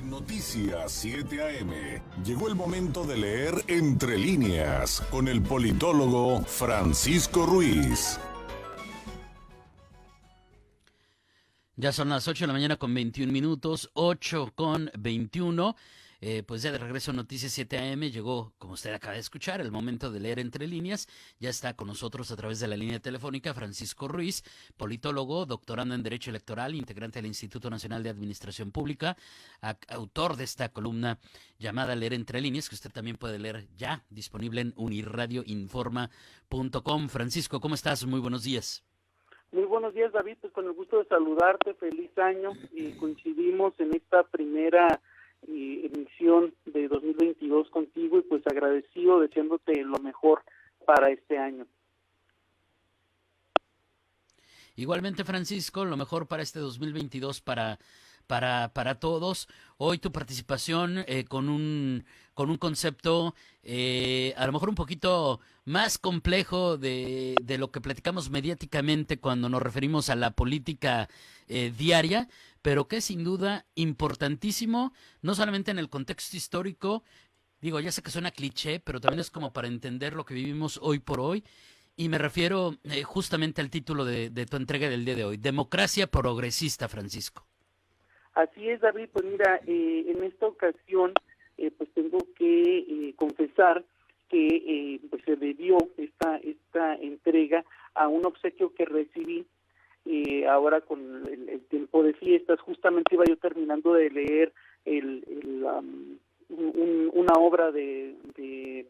En Noticias 7 AM llegó el momento de leer Entre líneas con el politólogo Francisco Ruiz. Ya son las 8 de la mañana con 21 minutos, 8 con 21. Pues ya de regreso a Noticias 7 AM llegó, como usted acaba de escuchar, el momento de leer Entre líneas. Ya está con nosotros a través de la línea telefónica Francisco Ruiz, politólogo, doctorando en Derecho Electoral, integrante del Instituto Nacional de Administración Pública, autor de esta columna llamada Leer Entre líneas, que usted también puede leer ya, disponible en unirradioinforma.com. Francisco, ¿cómo estás? Muy buenos días. Muy buenos días, David, pues con el gusto de saludarte, feliz año, coincidimos en esta primera emisión de 2022 contigo y pues agradecido, deseándote lo mejor para este año. Igualmente, Francisco, lo mejor para este 2022 para todos. Hoy tu participación con un concepto a lo mejor un poquito más complejo de lo que platicamos mediáticamente cuando nos referimos a la política diaria, pero que es sin duda importantísimo, no solamente en el contexto histórico. Digo, ya sé que suena cliché, pero también es como para entender lo que vivimos hoy por hoy. Y me refiero justamente al título de tu entrega del día de hoy, Democracia Progresista, Francisco. Así es, David, pues mira, en esta ocasión pues tengo que confesar que pues se debió esta entrega a un obsequio que recibí ahora con el tiempo de fiestas. Justamente iba yo terminando de leer una obra de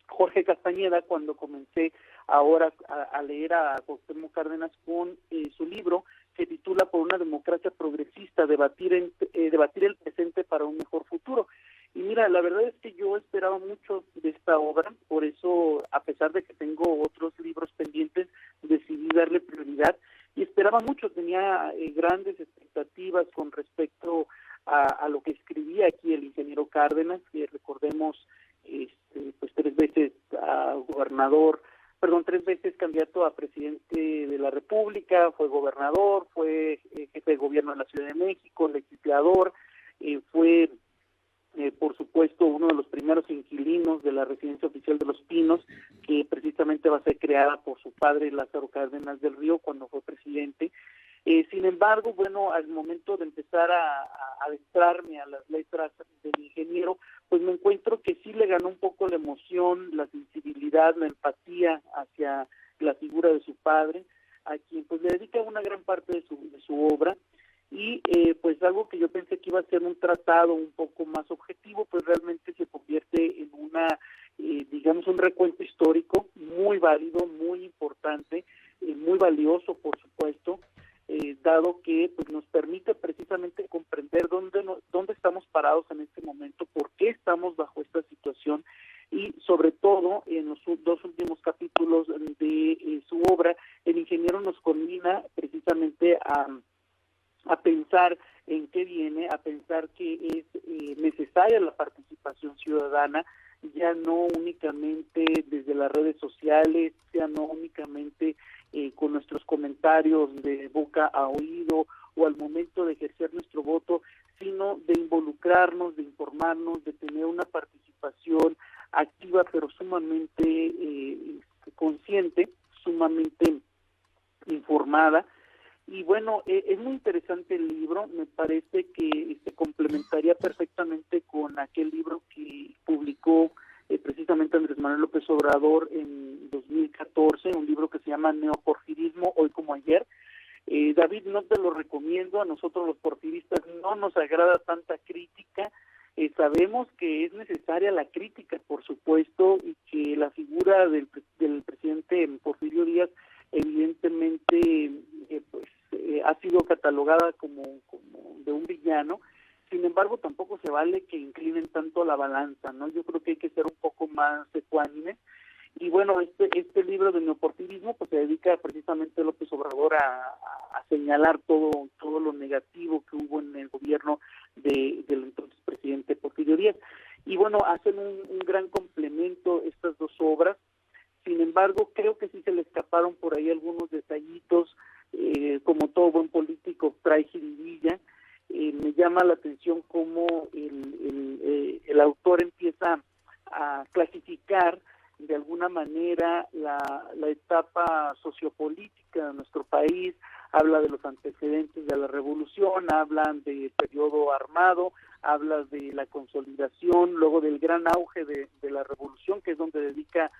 Jorge Castañeda cuando comencé ahora a leer a Cuauhtémoc Cárdenas con su libro que titula Por una democracia progresista, debatir el presente para un mejor futuro. Y mira, la verdad es que yo esperaba mucho de esta obra, por eso, a pesar de que tengo otros libros pendientes, decidí darle prioridad y esperaba mucho, tenía grandes expectativas con respecto a lo que escribía aquí el ingeniero Cárdenas, que recordemos, pues tres veces candidato a presidente de la República, fue gobernador, fue jefe de gobierno de la Ciudad de México, legislador, fue por supuesto uno de los primeros inquilinos de la residencia oficial de Los Pinos, que precisamente va a ser creada por su padre Lázaro Cárdenas del Río cuando fue presidente. Sin embargo, bueno, al momento de empezar a adentrarme a las letras del ingeniero, pues me encuentro que sí le ganó un poco la emoción, la sensibilidad, la empatía hacia la figura de su padre, a quien pues le dedica una gran parte de su obra, y pues algo que yo pensé que iba a ser un tratado un poco más objetivo, pues realmente se convierte en digamos un recuento histórico muy válido, muy importante, muy valioso, por supuesto, dado que pues nos permite precisamente comprender dónde estamos parados en este momento, por qué estamos bajo esta situación, y sobre todo en los dos últimos capítulos de su obra, el ingeniero nos conmina precisamente a pensar en qué viene, a pensar que es necesaria la participación ciudadana, ya no únicamente desde las redes sociales, ya no únicamente con nuestros comentarios de boca a oído o al momento de ejercer nuestro voto, sino de involucrarnos, de informarnos, de tener una participación activa pero sumamente consciente, sumamente informada. Y bueno, es muy interesante el libro, me parece que se complementaría perfectamente con aquel libro que publicó precisamente Andrés Manuel López Obrador en 2014, un libro que se llama Neoporfirismo, hoy como ayer. David, no te lo recomiendo, a nosotros los porfiristas no nos agrada tanta crítica, sabemos que es necesaria la crítica, por supuesto, y que la figura del presidente Porfirio Díaz evidentemente ha sido catalogada como de un villano. Sin embargo, tampoco se vale que inclinen tanto la balanza, ¿no? Yo creo que hay que ser un poco más ecuánimes. Y bueno, este libro de neoporfirismo pues se dedica precisamente López Obrador a señalar todo lo negativo que hubo en el gobierno del entonces presidente Porfirio Díaz. Y bueno, hacen un gran complemento estas dos obras. Sin embargo, creo que sí se le escaparon por ahí algunos detallitos, como todo buen político trae jiribilla. Me llama la atención vieron cómo el autor empieza a clasificar de alguna manera la etapa sociopolítica de nuestro país, habla de los antecedentes de la revolución, hablan del periodo armado, habla de la consolidación, luego del gran auge de la revolución, que es donde dedica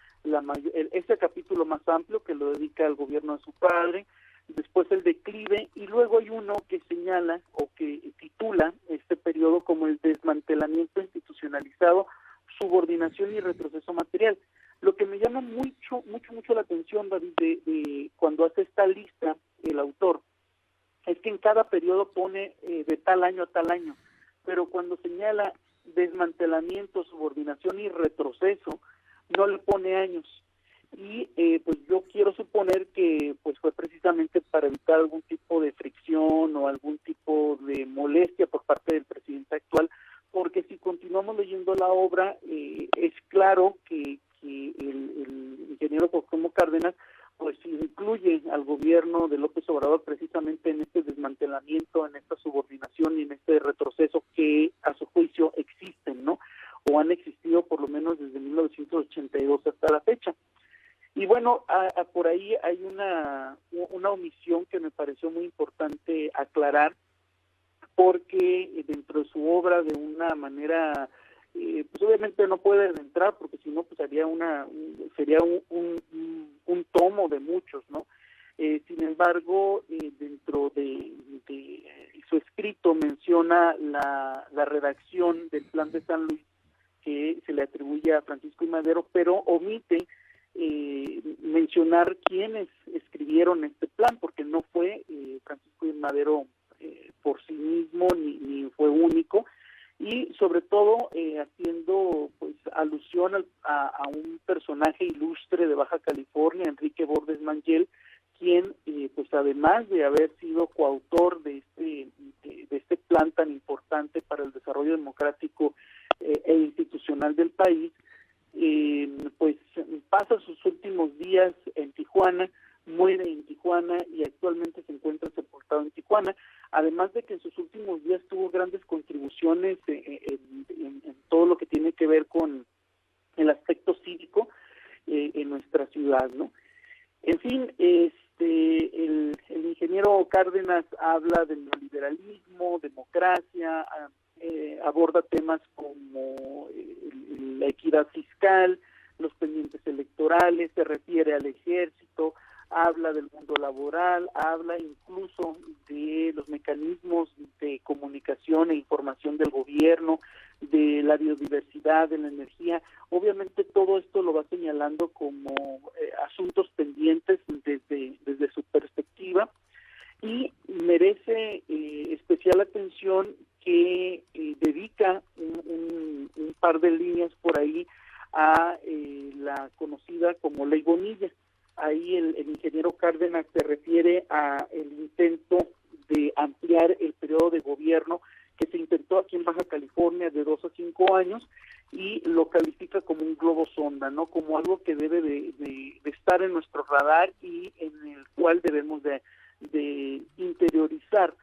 ese capítulo más amplio que lo dedica al gobierno de su padre, después el declive, y luego hay uno que señala o que titula este periodo como el desmantelamiento institucionalizado, subordinación y retroceso material. Lo que me llama mucho la atención, David, de cuando hace esta lista el autor, es que en cada periodo pone de tal año a tal año, pero cuando señala desmantelamiento, subordinación y retroceso, no le pone años. Y pues yo quiero suponer que pues fue precisamente para evitar algún tipo de fricción o algún tipo de molestia por parte del presidente actual, porque si continuamos leyendo la obra, es claro que el ingeniero Cuauhtémoc Cárdenas pues incluye al gobierno de López Obrador precisamente en este desmantelamiento, en esta subordinación y en este retroceso que a su juicio existen, ¿no? O han existido por lo menos desde 1982 hasta la fecha. Y bueno, por ahí hay una omisión que me pareció muy importante aclarar, porque dentro de su obra, de una manera, pues obviamente no puede entrar, porque si no, pues sería un tomo de muchos, ¿no? Sin embargo, dentro de su escrito menciona la redacción del Plan de San Luis, que se le atribuye a Francisco I. Madero, pero omite mencionar quiénes escribieron este plan, porque no fue Francisco I. Madero por sí mismo, ni fue único, y sobre todo haciendo pues alusión a un personaje ilustre de Baja California, Enrique Bordes Mangel, quien pues además de haber sido coautor de este plan tan importante para el desarrollo democrático e institucional del país, pues pasa sus últimos días en Tijuana, muere en Tijuana y actualmente se encuentra sepultado en Tijuana, además de que en sus últimos días tuvo grandes contribuciones en todo lo que tiene que ver con el aspecto cívico en nuestra ciudad, ¿no? En fin, el ingeniero Cárdenas habla del neoliberalismo, democracia, aborda temas como la equidad fiscal, los pendientes electorales, se refiere al ejército, habla del mundo laboral, habla incluso de los mecanismos de comunicación e información del gobierno, de la biodiversidad, de la energía. Obviamente todo esto lo va señalando como asuntos pendientes desde su perspectiva, y merece especial atención que dedica un par de líneas por ahí a la conocida como Ley Bonilla. Ahí el ingeniero Cárdenas se refiere a el intento de ampliar el periodo de gobierno que se intentó aquí en Baja California de 2 a 5 años, y lo califica como un globo sonda, ¿no? Como algo que debe de estar en nuestro radar y en el cual debemos de interiorizar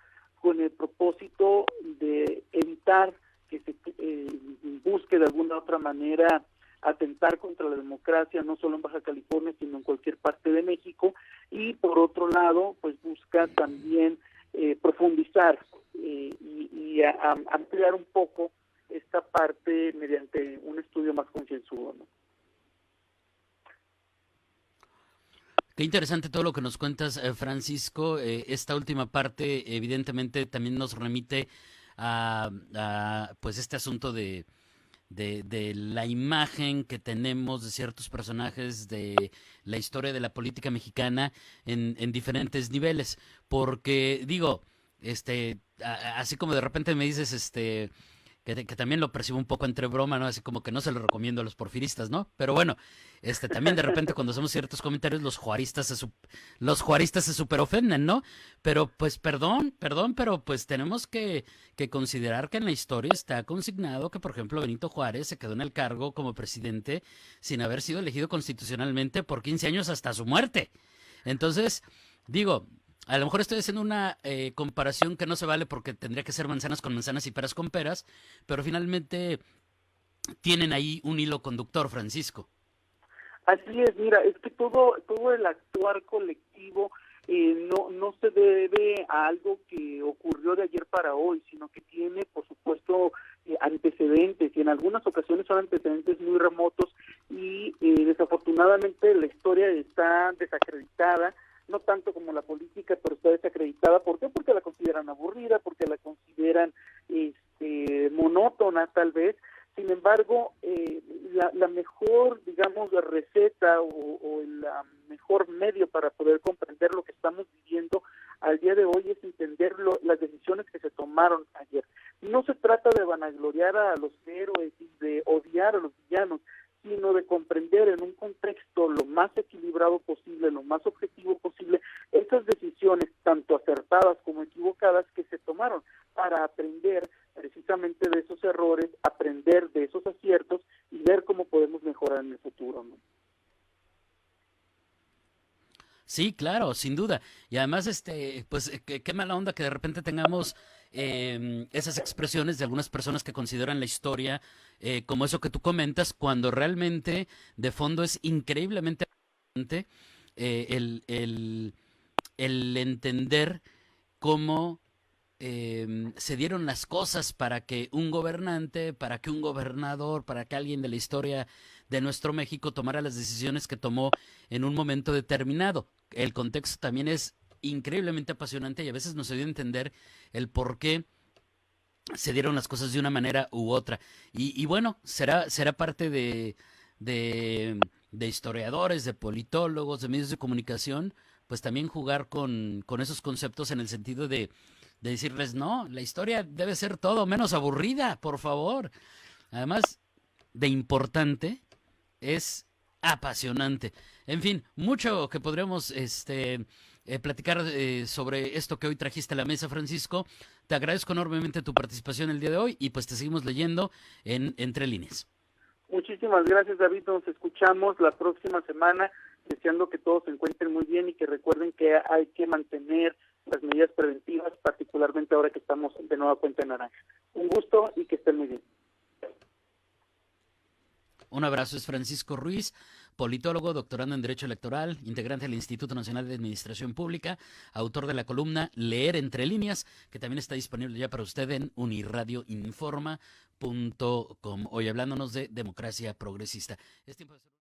con el propósito de evitar que se busque de alguna otra manera atentar contra la democracia, no solo en Baja California, sino en cualquier parte de México, y por otro lado, pues busca también profundizar y ampliar un poco esta parte mediante un estudio más concienzudo, ¿no? Qué interesante todo lo que nos cuentas, Francisco. Esta última parte evidentemente también nos remite a pues este asunto de la imagen que tenemos de ciertos personajes de la historia de la política mexicana en diferentes niveles, porque digo, así como de repente me dices que también lo percibo un poco entre broma, ¿no? Así como que no se lo recomiendo a los porfiristas, ¿no? Pero bueno, también de repente cuando hacemos ciertos comentarios los juaristas se superofenden, ¿no? Pero pues perdón, pero pues tenemos que considerar que en la historia está consignado que, por ejemplo, Benito Juárez se quedó en el cargo como presidente sin haber sido elegido constitucionalmente por 15 años hasta su muerte. Entonces, digo, A lo mejor estoy haciendo una comparación que no se vale porque tendría que ser manzanas con manzanas y peras con peras, pero finalmente tienen ahí un hilo conductor, Francisco. Así es, mira, es que todo el actuar colectivo no se debe a algo que ocurrió de ayer para hoy, sino que tiene, por supuesto, antecedentes, y en algunas ocasiones son antecedentes muy remotos, y desafortunadamente la historia está desacreditada, no tanto como la política, pero está desacreditada. ¿Por qué? Porque la consideran aburrida, porque la consideran monótona, tal vez. Sin embargo, la mejor, digamos, receta o el mejor medio para poder comprender lo que estamos viviendo al día de hoy es entender las decisiones que se tomaron ayer. No se trata de vanagloriar a los héroes y de odiar a los villanos, sino de comprender en un contexto lo más equilibrado posible, lo más objetivo posible, esas decisiones, tanto acertadas como equivocadas, que se tomaron para aprender precisamente de esos errores, aprender de esos aciertos y ver cómo podemos mejorar en el futuro, ¿no? Sí, claro, sin duda. Y además, pues, qué mala onda que de repente tengamos esas expresiones de algunas personas que consideran la historia como eso que tú comentas, cuando realmente de fondo es increíblemente importante, el entender cómo se dieron las cosas para que un gobernante, para que un gobernador, para que alguien de la historia de nuestro México tomara las decisiones que tomó en un momento determinado. El contexto también es increíblemente apasionante y a veces nos ayuda a entender el por qué se dieron las cosas de una manera u otra. Y bueno, será parte de historiadores, de politólogos, de medios de comunicación, pues también jugar con esos conceptos en el sentido de decirles, no, la historia debe ser todo menos aburrida, por favor. Además de importante, es apasionante. En fin, mucho que podremos platicar sobre esto que hoy trajiste a la mesa, Francisco. Te agradezco enormemente tu participación el día de hoy y pues te seguimos leyendo en Entre Líneas. Muchísimas gracias, David. Nos escuchamos la próxima semana, deseando que todos se encuentren muy bien y que recuerden que hay que mantener las medidas preventivas, particularmente ahora que estamos de nueva cuenta en naranja. Un gusto y que estén muy bien. Un abrazo, es Francisco Ruiz, politólogo, doctorando en Derecho Electoral, integrante del Instituto Nacional de Administración Pública, autor de la columna Leer Entre Líneas, que también está disponible ya para usted en unirradioinforma.com. Hoy hablándonos de democracia progresista. Es tiempo de hacer...